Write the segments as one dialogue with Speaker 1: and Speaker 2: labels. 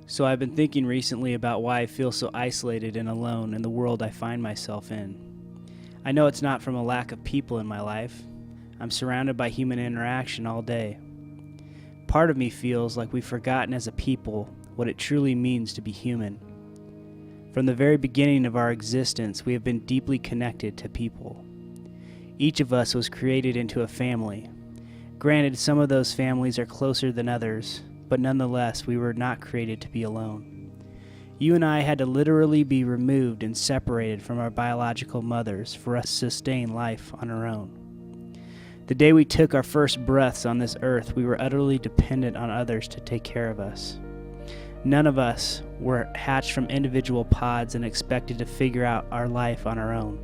Speaker 1: So I've been thinking recently about why I feel so isolated and alone in the world I find myself in. I know it's not from a lack of people in my life. I'm surrounded by human interaction all day. Part of me feels like we've forgotten as a people what it truly means to be human. From the very beginning of our existence, we have been deeply connected to people. Each of us was created into a family. Granted, some of those families are closer than others, but nonetheless, we were not created to be alone. You and I had to literally be removed and separated from our biological mothers for us to sustain life on our own. The day we took our first breaths on this earth, we were utterly dependent on others to take care of us. None of us were hatched from individual pods and expected to figure out our life on our own.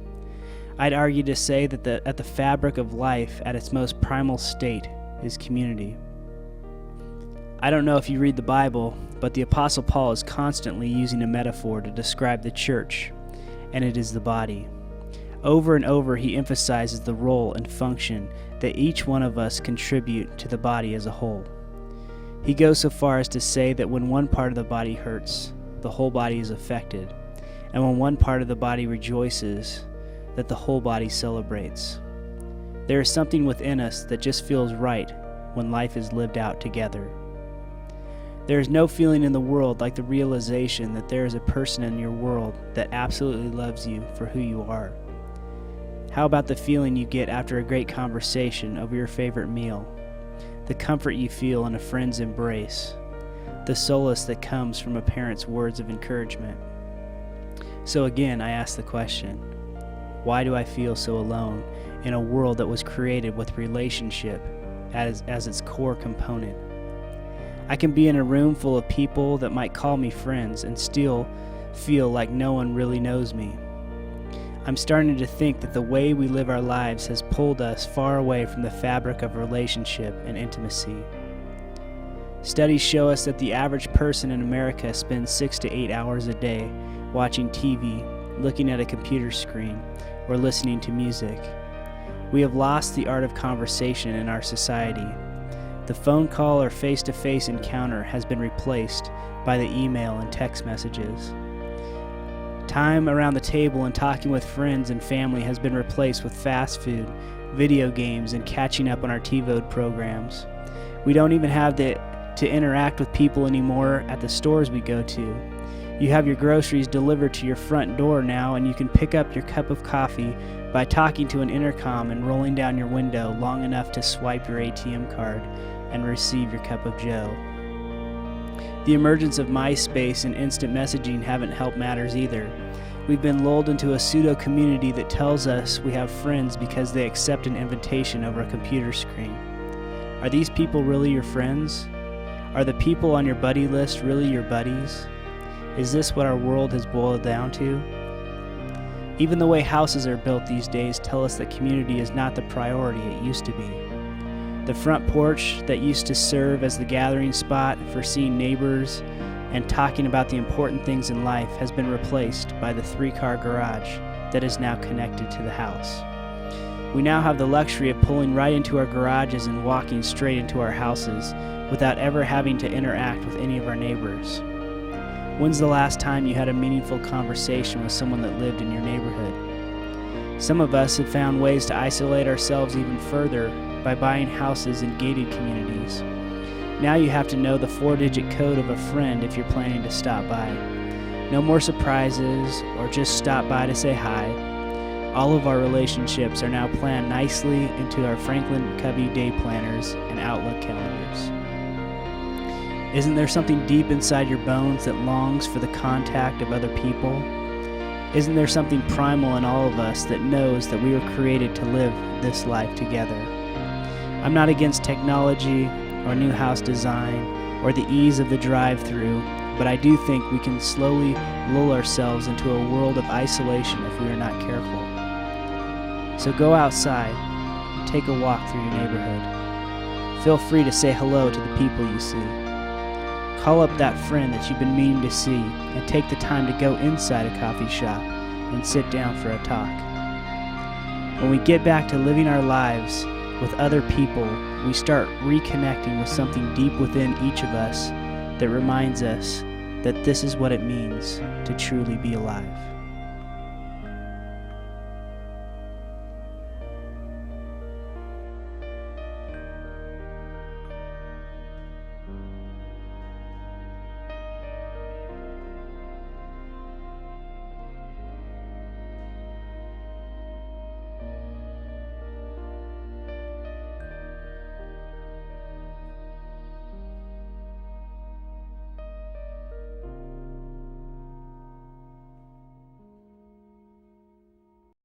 Speaker 1: I'd argue to say that at the fabric of life, at its most primal state, is community. I don't know if you read the Bible, but the Apostle Paul is constantly using a metaphor to describe the church, and it is the body. Over and over, he emphasizes the role and function that each one of us contribute to the body as a whole. He goes so far as to say that when one part of the body hurts, the whole body is affected, and when one part of the body rejoices, that the whole body celebrates. There is something within us that just feels right when life is lived out together. There is no feeling in the world like the realization that there is a person in your world that absolutely loves you for who you are. How about the feeling you get after a great conversation over your favorite meal? The comfort you feel in a friend's embrace? The solace that comes from a parent's words of encouragement? So again, I ask the question, why do I feel so alone in a world that was created with relationship as its core component? I can be in a room full of people that might call me friends and still feel like no one really knows me. I'm starting to think that the way we live our lives has pulled us far away from the fabric of relationship and intimacy. Studies show us that the average person in America spends 6 to 8 hours a day watching TV, looking at a computer screen, or listening to music. We have lost the art of conversation in our society. The phone call or face-to-face encounter has been replaced by the email and text messages. Time around the table and talking with friends and family has been replaced with fast food, video games, and catching up on our TiVo programs. We don't even have to interact with people anymore at the stores we go to. You have your groceries delivered to your front door now, and you can pick up your cup of coffee by talking to an intercom and rolling down your window long enough to swipe your ATM card and receive your cup of joe. The emergence of MySpace and instant messaging haven't helped matters either. We've been lulled into a pseudo-community that tells us we have friends because they accept an invitation over a computer screen. Are these people really your friends? Are the people on your buddy list really your buddies? Is this what our world has boiled down to? Even the way houses are built these days tell us that community is not the priority it used to be. The front porch that used to serve as the gathering spot for seeing neighbors and talking about the important things in life has been replaced by the 3-car garage that is now connected to the house. We now have the luxury of pulling right into our garages and walking straight into our houses without ever having to interact with any of our neighbors. When's the last time you had a meaningful conversation with someone that lived in your neighborhood? Some of us have found ways to isolate ourselves even further by buying houses in gated communities. Now you have to know the 4-digit code of a friend if you're planning to stop by. No more surprises or just stop by to say hi. All of our relationships are now planned nicely into our Franklin Covey day planners and Outlook calendars. Isn't there something deep inside your bones that longs for the contact of other people? Isn't there something primal in all of us that knows that we were created to live this life together? I'm not against technology or new house design or the ease of the drive-through, but I do think we can slowly lull ourselves into a world of isolation if we are not careful. So go outside and take a walk through your neighborhood. Feel free to say hello to the people you see. Call up that friend that you've been meaning to see and take the time to go inside a coffee shop and sit down for a talk. When we get back to living our lives with other people, we start reconnecting with something deep within each of us that reminds us that this is what it means to truly be alive.